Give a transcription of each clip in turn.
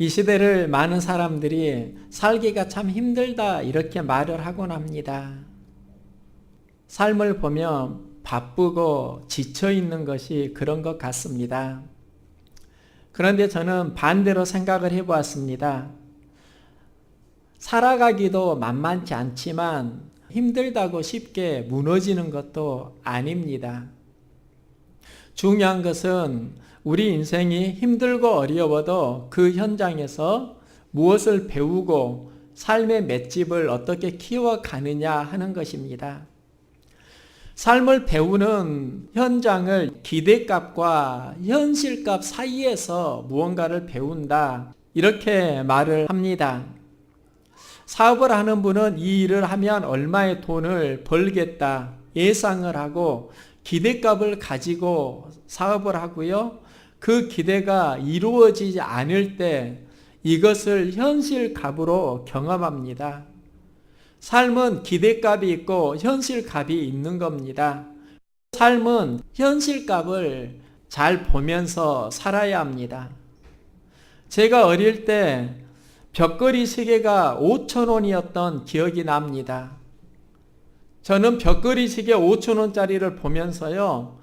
이 시대를 많은 사람들이 살기가 참 힘들다 이렇게 말을 하곤 합니다. 삶을 보면 바쁘고 지쳐 있는 것이 그런 것 같습니다. 그런데 저는 반대로 생각을 해보았습니다. 살아가기도 만만치 않지만 힘들다고 쉽게 무너지는 것도 아닙니다. 중요한 것은 우리 인생이 힘들고 어려워도 그 현장에서 무엇을 배우고 삶의 맷집을 어떻게 키워가느냐 하는 것입니다. 삶을 배우는 현장을 기대값과 현실값 사이에서 무언가를 배운다 이렇게 말을 합니다. 사업을 하는 분은 이 일을 하면 얼마의 돈을 벌겠다 예상을 하고 기대값을 가지고 사업을 하고요. 그 기대가 이루어지지 않을 때 이것을 현실값으로 경험합니다. 삶은 기대값이 있고 현실값이 있는 겁니다. 삶은 현실값을 잘 보면서 살아야 합니다. 제가 어릴 때 벽걸이 시계가 5,000원이었던 기억이 납니다. 저는 벽걸이 시계 5,000원짜리를 보면서요.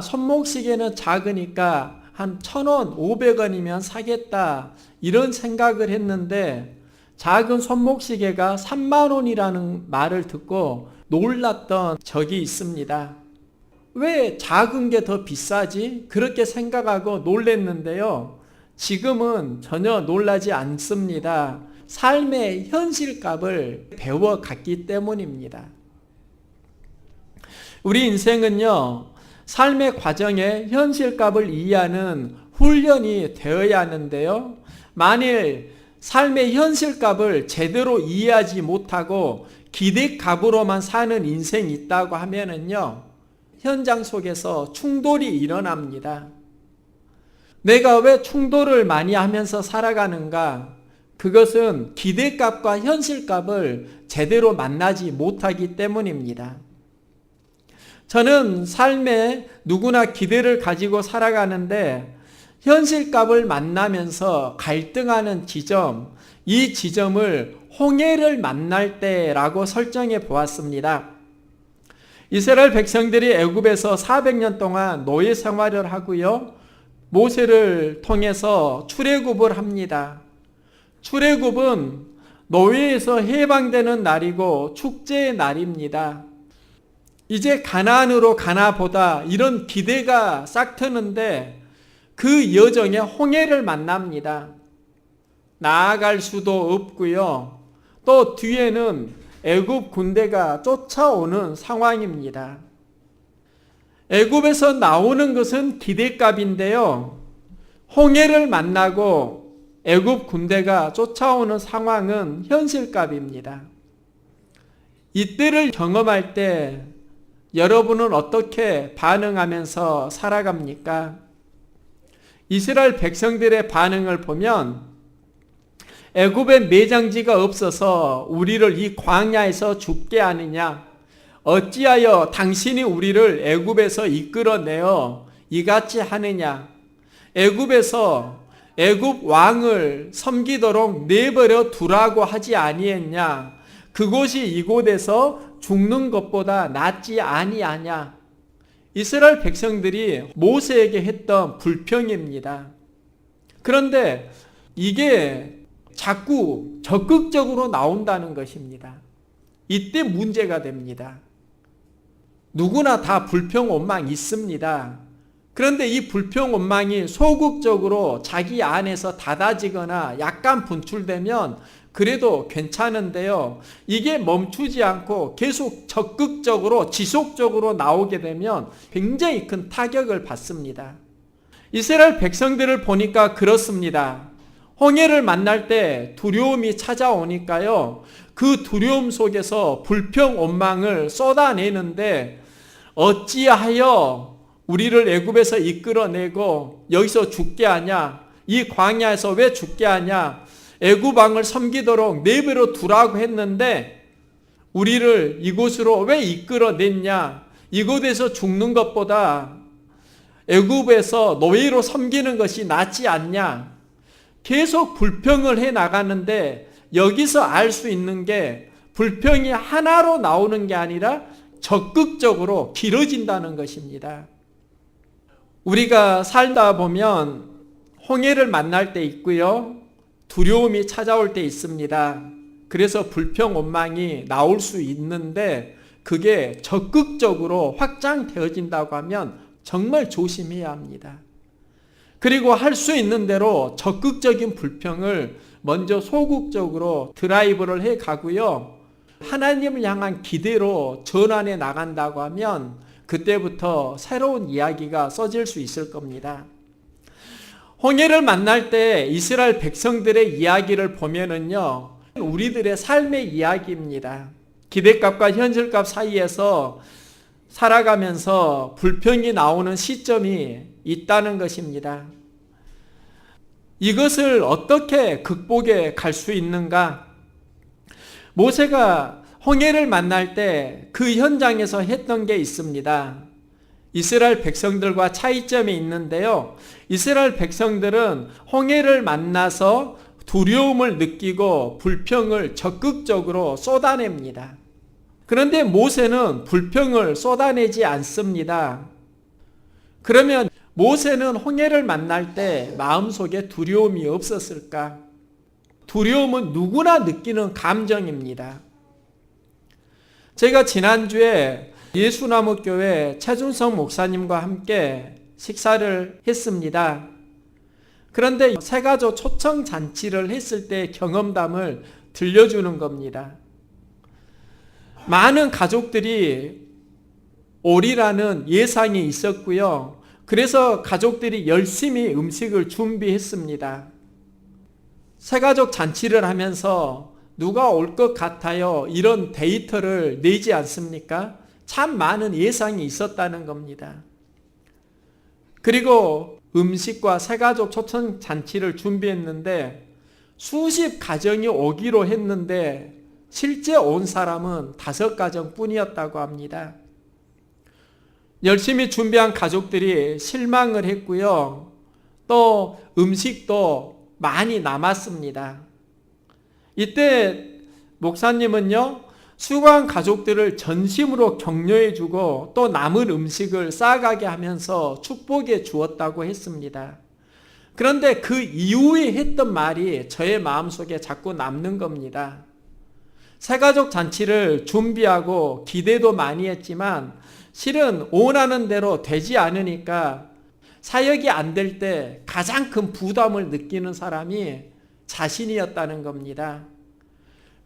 손목시계는 작으니까 한 1,000원, 500원이면 사겠다 이런 생각을 했는데 작은 손목시계가 3만 원이라는 말을 듣고 놀랐던 적이 있습니다. 왜 작은 게 더 비싸지? 그렇게 생각하고 놀랐는데요. 지금은 전혀 놀라지 않습니다. 삶의 현실값을 배워갔기 때문입니다. 우리 인생은요. 삶의 과정에 현실값을 이해하는 훈련이 되어야 하는데요. 만일 삶의 현실값을 제대로 이해하지 못하고 기대값으로만 사는 인생이 있다고 하면은요. 현장 속에서 충돌이 일어납니다. 내가 왜 충돌을 많이 하면서 살아가는가? 그것은 기대값과 현실값을 제대로 만나지 못하기 때문입니다. 저는 삶에 누구나 기대를 가지고 살아가는데 현실값을 만나면서 갈등하는 지점, 이 지점을 홍해를 만날 때라고 설정해 보았습니다. 이스라엘 백성들이 애굽에서 400년 동안 노예 생활을 하고요. 모세를 통해서 출애굽을 합니다. 출애굽은 노예에서 해방되는 날이고 축제의 날입니다. 이제 가나안으로 가나보다 이런 기대가 싹 트는데 그 여정에 홍해를 만납니다. 나아갈 수도 없고요. 또 뒤에는 애굽 군대가 쫓아오는 상황입니다. 애굽에서 나오는 것은 기대값인데요. 홍해를 만나고 애굽 군대가 쫓아오는 상황은 현실값입니다. 이때를 경험할 때 여러분은 어떻게 반응하면서 살아갑니까? 이스라엘 백성들의 반응을 보면 애굽에 매장지가 없어서 우리를 이 광야에서 죽게 하느냐? 어찌하여 당신이 우리를 애굽에서 이끌어내어 이같이 하느냐? 애굽에서 애굽 왕을 섬기도록 내버려 두라고 하지 아니했냐? 그곳이 이곳에서 죽는 것보다 낫지 아니하냐? 이스라엘 백성들이 모세에게 했던 불평입니다. 그런데 이게 자꾸 적극적으로 나온다는 것입니다. 이때 문제가 됩니다. 누구나 다 불평 원망이 있습니다. 그런데 이 불평 원망이 소극적으로 자기 안에서 닫아지거나 약간 분출되면 그래도 괜찮은데요. 이게 멈추지 않고 계속 적극적으로 지속적으로 나오게 되면 굉장히 큰 타격을 받습니다. 이스라엘 백성들을 보니까 그렇습니다. 홍해를 만날 때 두려움이 찾아오니까요. 그 두려움 속에서 불평 원망을 쏟아내는데 어찌하여 우리를 애굽에서 이끌어내고 여기서 죽게 하냐? 이 광야에서 왜 죽게 하냐? 애굽 왕을 섬기도록 내버려 두라고 했는데 우리를 이곳으로 왜 이끌어냈냐? 이곳에서 죽는 것보다 애굽에서 노예로 섬기는 것이 낫지 않냐? 계속 불평을 해 나가는데 여기서 알 수 있는 게 불평이 하나로 나오는 게 아니라 적극적으로 길어진다는 것입니다. 우리가 살다 보면 홍해를 만날 때 있고요. 두려움이 찾아올 때 있습니다. 그래서 불평, 원망이 나올 수 있는데 그게 적극적으로 확장되어진다고 하면 정말 조심해야 합니다. 그리고 할 수 있는 대로 적극적인 불평을 먼저 소극적으로 드라이브를 해 가고요. 하나님을 향한 기대로 전환해 나간다고 하면 그때부터 새로운 이야기가 써질 수 있을 겁니다. 홍해를 만날 때 이스라엘 백성들의 이야기를 보면은요, 우리들의 삶의 이야기입니다. 기대값과 현실값 사이에서 살아가면서 불평이 나오는 시점이 있다는 것입니다. 이것을 어떻게 극복해 갈 수 있는가? 모세가 홍해를 만날 때 그 현장에서 했던 게 있습니다. 이스라엘 백성들과 차이점이 있는데요. 이스라엘 백성들은 홍해를 만나서 두려움을 느끼고 불평을 적극적으로 쏟아냅니다. 그런데 모세는 불평을 쏟아내지 않습니다. 그러면 모세는 홍해를 만날 때 마음속에 두려움이 없었을까? 두려움은 누구나 느끼는 감정입니다. 제가 지난주에 예수나무교회 최준성 목사님과 함께 식사를 했습니다. 그런데 새가족 초청잔치를 했을 때 경험담을 들려주는 겁니다. 많은 가족들이 오리라는 예상이 있었고요. 그래서 가족들이 열심히 음식을 준비했습니다. 새가족 잔치를 하면서 누가 올 것 같아요? 이런 데이터를 내지 않습니까? 참 많은 예상이 있었다는 겁니다. 그리고 음식과 새가족 초청 잔치를 준비했는데 수십 가정이 오기로 했는데 실제 온 사람은 5가정 뿐이었다고 합니다. 열심히 준비한 가족들이 실망을 했고요. 또 음식도 많이 남았습니다. 이때 목사님은요, 수고한 가족들을 전심으로 격려해주고 또 남은 음식을 쌓아가게 하면서 축복해 주었다고 했습니다. 그런데 그 이후에 했던 말이 저의 마음속에 자꾸 남는 겁니다. 새가족 잔치를 준비하고 기대도 많이 했지만 실은 원하는 대로 되지 않으니까 사역이 안 될 때 가장 큰 부담을 느끼는 사람이 자신이었다는 겁니다.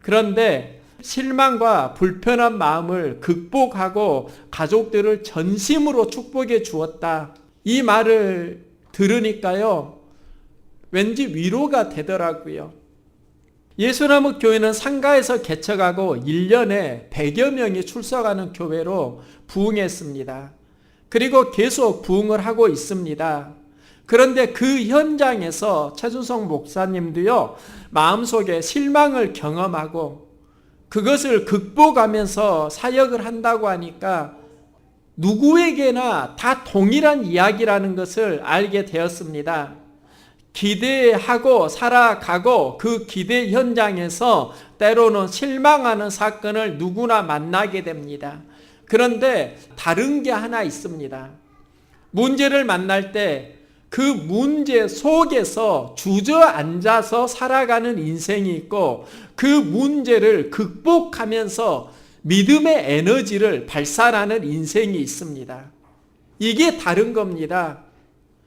그런데 실망과 불편한 마음을 극복하고 가족들을 전심으로 축복해 주었다. 이 말을 들으니까요, 왠지 위로가 되더라고요. 예수나무 교회는 상가에서 개척하고 1년에 100여 명이 출석하는 교회로 부흥했습니다. 그리고 계속 부흥을 하고 있습니다. 그런데 그 현장에서 최준성 목사님도요, 마음속에 실망을 경험하고 그것을 극복하면서 사역을 한다고 하니까 누구에게나 다 동일한 이야기라는 것을 알게 되었습니다. 기대하고 살아가고 그 기대 현장에서 때로는 실망하는 사건을 누구나 만나게 됩니다. 그런데 다른 게 하나 있습니다. 문제를 만날 때 그 문제 속에서 주저앉아서 살아가는 인생이 있고 그 문제를 극복하면서 믿음의 에너지를 발산하는 인생이 있습니다. 이게 다른 겁니다.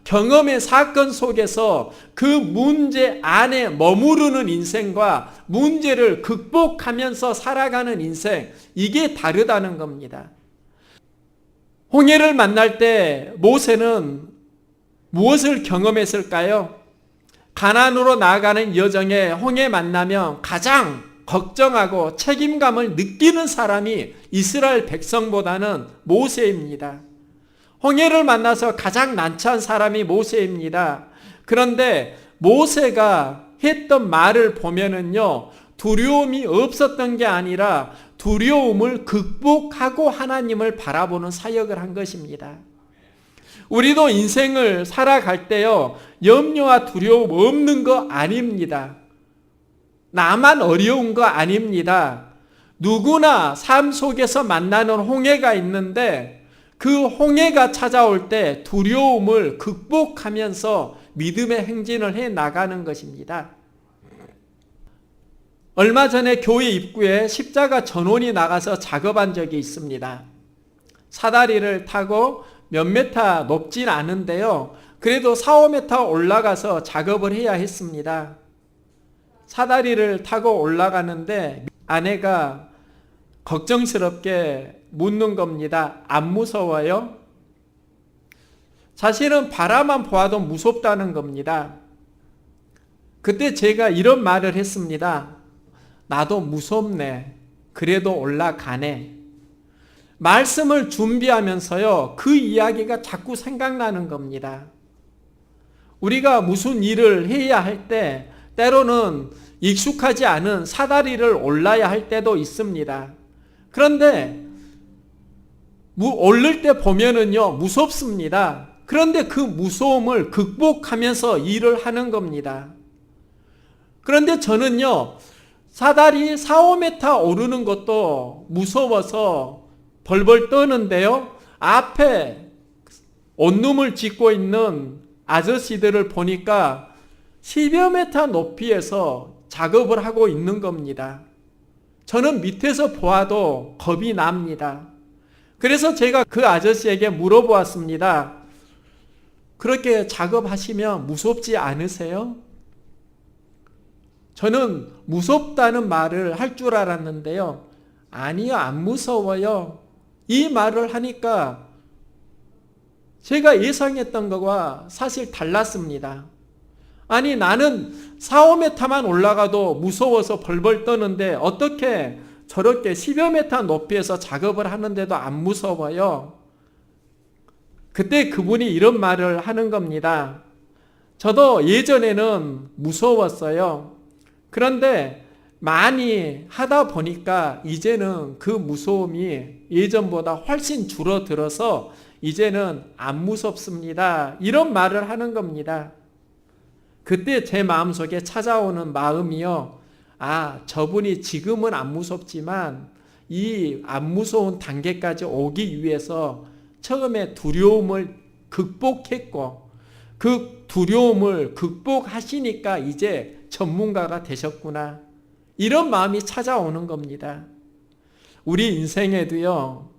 경험의 사건 속에서 그 문제 안에 머무르는 인생과 문제를 극복하면서 살아가는 인생, 이게 다르다는 겁니다. 홍해를 만날 때 모세는 무엇을 경험했을까요? 가나안으로 나아가는 여정에 홍해 만나면 가장 걱정하고 책임감을 느끼는 사람이 이스라엘 백성보다는 모세입니다. 홍해를 만나서 가장 난처한 사람이 모세입니다. 그런데 모세가 했던 말을 보면은요, 두려움이 없었던 게 아니라 두려움을 극복하고 하나님을 바라보는 사역을 한 것입니다. 우리도 인생을 살아갈 때요, 염려와 두려움 없는 거 아닙니다. 나만 어려운 거 아닙니다. 누구나 삶 속에서 만나는 홍해가 있는데 그 홍해가 찾아올 때 두려움을 극복하면서 믿음의 행진을 해 나가는 것입니다. 얼마 전에 교회 입구에 십자가 전원이 나가서 작업한 적이 있습니다. 사다리를 타고 몇 메타 높진 않은데요, 그래도 4-5m 올라가서 작업을 해야 했습니다. 사다리를 타고 올라가는데 아내가 걱정스럽게 묻는 겁니다. 안 무서워요? 사실은 바라만 보아도 무섭다는 겁니다. 그때 제가 이런 말을 했습니다. 나도 무섭네. 그래도 올라가네. 말씀을 준비하면서요, 그 이야기가 자꾸 생각나는 겁니다. 우리가 무슨 일을 해야 할 때 때로는 익숙하지 않은 사다리를 올라야 할 때도 있습니다. 그런데 오를 때 보면은요, 무섭습니다. 그런데 그 무서움을 극복하면서 일을 하는 겁니다. 그런데 저는요, 사다리 4-5m 오르는 것도 무서워서 벌벌 떠는데요, 앞에 온룸을 짓고 있는 아저씨들을 보니까 10여 메타 높이에서 작업을 하고 있는 겁니다. 저는 밑에서 보아도 겁이 납니다. 그래서 제가 그 아저씨에게 물어보았습니다. 그렇게 작업하시면 무섭지 않으세요? 저는 무섭다는 말을 할 줄 알았는데요. 아니요, 안 무서워요. 이 말을 하니까 제가 예상했던 것과 사실 달랐습니다. 아니, 나는 4-5m만 올라가도 무서워서 벌벌 떠는데 어떻게 저렇게 10여 메타 높이에서 작업을 하는데도 안 무서워요? 그때 그분이 이런 말을 하는 겁니다. 저도 예전에는 무서웠어요. 그런데 많이 하다 보니까 이제는 그 무서움이 예전보다 훨씬 줄어들어서 이제는 안 무섭습니다. 이런 말을 하는 겁니다. 그때 제 마음속에 찾아오는 마음이요, 아, 저분이 지금은 안 무섭지만 이 안 무서운 단계까지 오기 위해서 처음에 두려움을 극복했고 그 두려움을 극복하시니까 이제 전문가가 되셨구나, 이런 마음이 찾아오는 겁니다. 우리 인생에도요,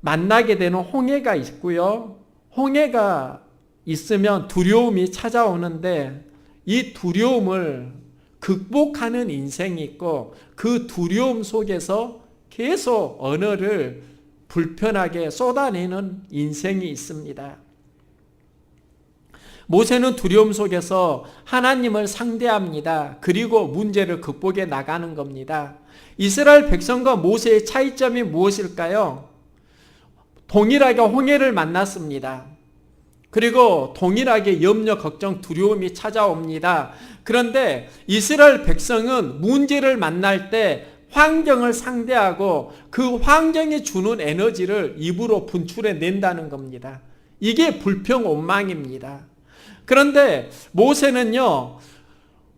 만나게 되는 홍해가 있고요, 홍해가 있으면 두려움이 찾아오는데 이 두려움을 극복하는 인생이 있고 그 두려움 속에서 계속 언어를 불편하게 쏟아내는 인생이 있습니다. 모세는 두려움 속에서 하나님을 상대합니다. 그리고 문제를 극복해 나가는 겁니다. 이스라엘 백성과 모세의 차이점이 무엇일까요? 동일하게 홍해를 만났습니다. 그리고 동일하게 염려, 걱정, 두려움이 찾아옵니다. 그런데 이스라엘 백성은 문제를 만날 때 환경을 상대하고 그 환경이 주는 에너지를 입으로 분출해 낸다는 겁니다. 이게 불평온망입니다. 그런데 모세는요,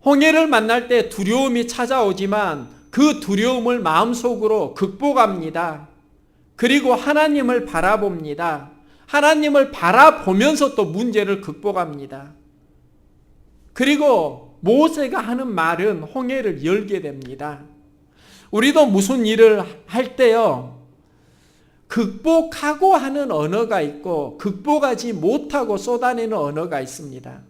홍해를 만날 때 두려움이 찾아오지만 그 두려움을 마음속으로 극복합니다. 그리고 하나님을 바라봅니다. 하나님을 바라보면서 또 문제를 극복합니다. 그리고 모세가 하는 말은 홍해를 열게 됩니다. 우리도 무슨 일을 할 때요, 극복하고 하는 언어가 있고 극복하지 못하고 쏟아내는 언어가 있습니다.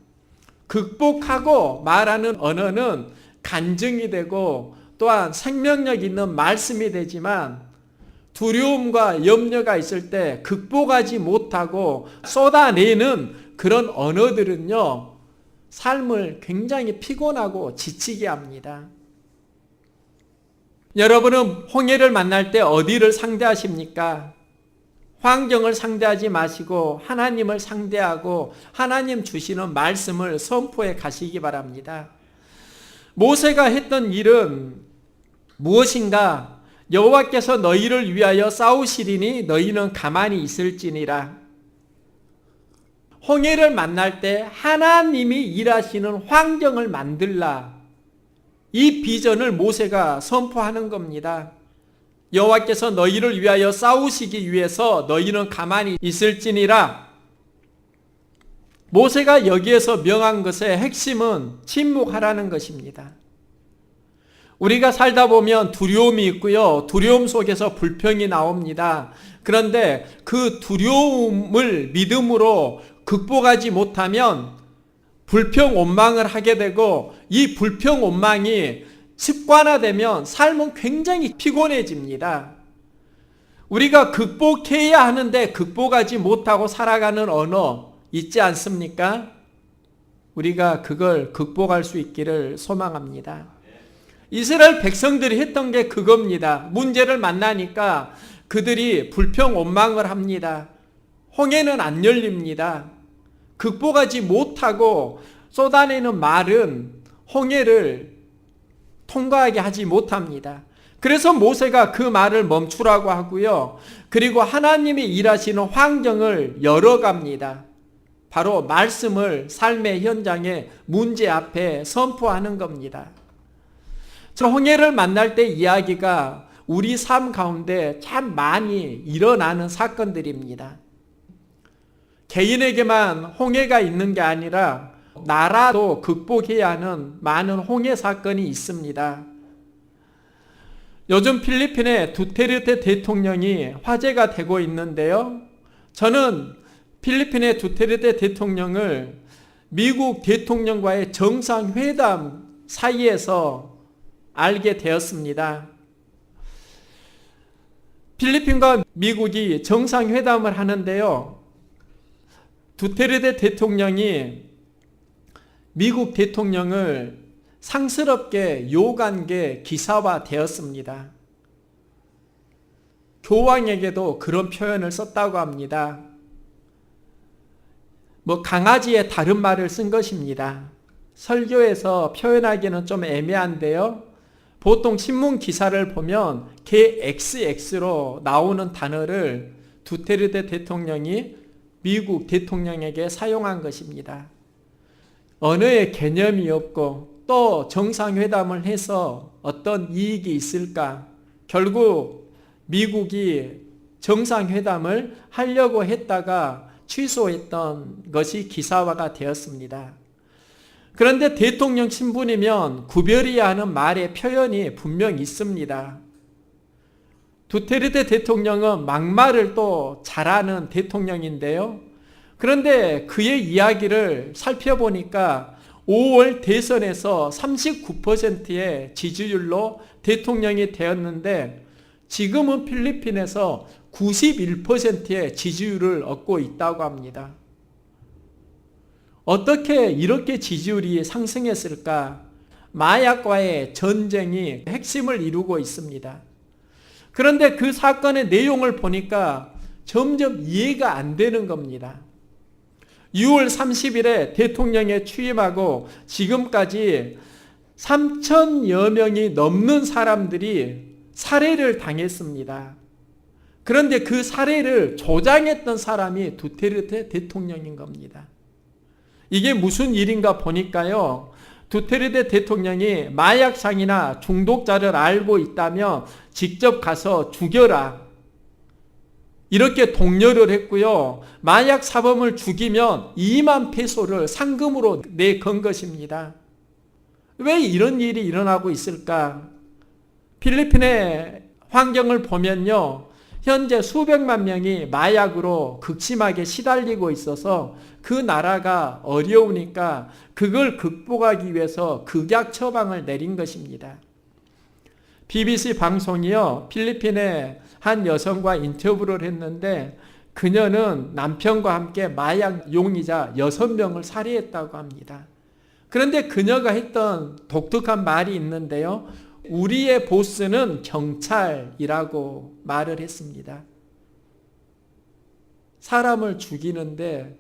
극복하고 말하는 언어는 간증이 되고 또한 생명력 있는 말씀이 되지만 두려움과 염려가 있을 때 극복하지 못하고 쏟아내는 그런 언어들은요, 삶을 굉장히 피곤하고 지치게 합니다. 여러분은 홍해를 만날 때 어디를 상대하십니까? 환경을 상대하지 마시고 하나님을 상대하고 하나님 주시는 말씀을 선포해 가시기 바랍니다. 모세가 했던 일은 무엇인가? 여호와께서 너희를 위하여 싸우시리니 너희는 가만히 있을지니라. 홍해를 만날 때 하나님이 일하시는 환경을 만들라. 이 비전을 모세가 선포하는 겁니다. 여호와께서 너희를 위하여 싸우시기 위해서 너희는 가만히 있을지니라. 모세가 여기에서 명한 것의 핵심은 침묵하라는 것입니다. 우리가 살다 보면 두려움이 있고요. 두려움 속에서 불평이 나옵니다. 그런데 그 두려움을 믿음으로 극복하지 못하면 불평 원망을 하게 되고, 이 불평 원망이 습관화되면 삶은 굉장히 피곤해집니다. 우리가 극복해야 하는데 극복하지 못하고 살아가는 언어 있지 않습니까? 우리가 그걸 극복할 수 있기를 소망합니다. 이스라엘 백성들이 했던 게 그겁니다. 문제를 만나니까 그들이 불평 원망을 합니다. 홍해는 안 열립니다. 극복하지 못하고 쏟아내는 말은 홍해를 통과하게 하지 못합니다. 그래서 모세가 그 말을 멈추라고 하고요. 그리고 하나님이 일하시는 환경을 열어갑니다. 바로 말씀을 삶의 현장에 문제 앞에 선포하는 겁니다. 홍해를 만날 때 이야기가 우리 삶 가운데 참 많이 일어나는 사건들입니다. 개인에게만 홍해가 있는 게 아니라 나라도 극복해야 하는 많은 홍해 사건이 있습니다. 요즘 필리핀의 두테르테 대통령이 화제가 되고 있는데요. 저는 필리핀의 두테르테 대통령을 미국 대통령과의 정상회담 사이에서 알게 되었습니다. 필리핀과 미국이 정상회담을 하는데요. 두테르테 대통령이 미국 대통령을 상스럽게 욕한 게 기사화 되었습니다. 교황에게도 그런 표현을 썼다고 합니다. 강아지의 다른 말을 쓴 것입니다. 설교에서 표현하기는 좀 애매한데요. 보통 신문 기사를 보면 개 XX로 나오는 단어를 두테르테 대통령이 미국 대통령에게 사용한 것입니다. 언어의 개념이 없고 또 정상회담을 해서 어떤 이익이 있을까? 결국 미국이 정상회담을 하려고 했다가 취소했던 것이 기사화가 되었습니다. 그런데 대통령 신분이면 구별해야 하는 말의 표현이 분명 있습니다. 두테르테 대통령은 막말을 또 잘하는 대통령인데요. 그런데 그의 이야기를 살펴보니까 5월 대선에서 39%의 지지율로 대통령이 되었는데 지금은 필리핀에서 91%의 지지율을 얻고 있다고 합니다. 어떻게 이렇게 지지율이 상승했을까? 마약과의 전쟁이 핵심을 이루고 있습니다. 그런데 그 사건의 내용을 보니까 점점 이해가 안 되는 겁니다. 6월 30일에 대통령에 취임하고 지금까지 3,000여 명이 넘는 사람들이 살해를 당했습니다. 그런데 그 살해를 조장했던 사람이 두테르테 대통령인 겁니다. 이게 무슨 일인가 보니까요. 두테르테 대통령이 마약상이나 중독자를 알고 있다면 직접 가서 죽여라. 이렇게 독려를 했고요. 마약 사범을 죽이면 2만 페소를 상금으로 내건 것입니다. 왜 이런 일이 일어나고 있을까? 필리핀의 환경을 보면요. 현재 수백만 명이 마약으로 극심하게 시달리고 있어서 그 나라가 어려우니까 그걸 극복하기 위해서 극약 처방을 내린 것입니다. BBC 방송이요. 필리핀의 한 여성과 인터뷰를 했는데 그녀는 남편과 함께 마약 용의자 6명을 살해했다고 합니다. 그런데 그녀가 했던 독특한 말이 있는데요. 우리의 보스는 경찰이라고 말을 했습니다. 사람을 죽이는데